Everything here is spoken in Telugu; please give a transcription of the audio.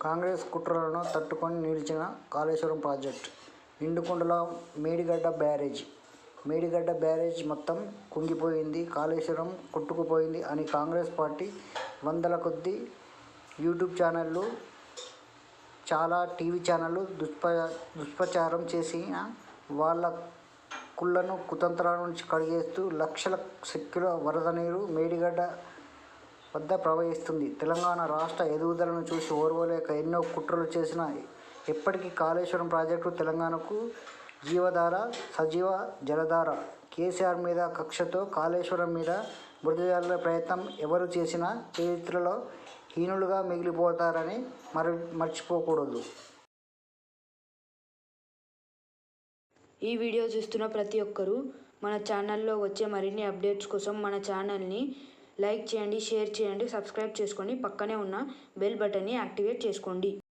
కాంగ్రెస్ కుట్రలను తట్టుకొని నిలిచిన కాళేశ్వరం ప్రాజెక్టు. నిండుకుండల మేడిగడ్డ బ్యారేజ్ మొత్తం కుంగిపోయింది, కాళేశ్వరం కొట్టుకుపోయింది అని కాంగ్రెస్ పార్టీ వందల కొద్దీ యూట్యూబ్ ఛానళ్లు, చాలా టీవీ ఛానళ్లు దుష్ప్రచారం చేసిన వాళ్ళ కుళ్లను కుతంత్రాల నుంచి కడిగేస్తూ లక్షల సెక్కుల వరద నీరు మేడిగడ్డ వద్ద ప్రవహిస్తుంది. తెలంగాణ రాష్ట్ర ఎదుగుదలను చూసి ఓర్వలేక ఎన్నో కుట్రలు చేసినా ఎప్పటికీ కాళేశ్వరం ప్రాజెక్టు తెలంగాణకు జీవధార, సజీవ జలధార. కేసీఆర్ మీద కక్షతో కాళేశ్వరం మీద బురద జల్లే ప్రయత్నం ఎవరు చేసినా చరిత్రలో హీనులుగా మిగిలిపోతారని మర్చిపోకూడదు. ఈ వీడియో చూస్తున్న ప్రతి ఒక్కరూ మన ఛానల్లో వచ్చే మరిన్ని అప్డేట్స్ కోసం మన ఛానల్ని లైక్ చేయండి, షేర్ చేయండి, సబ్స్క్రైబ్ చేసుకోండి. పక్కనే ఉన్న బెల్ బటన్ని యాక్టివేట్ చేసుకోండి.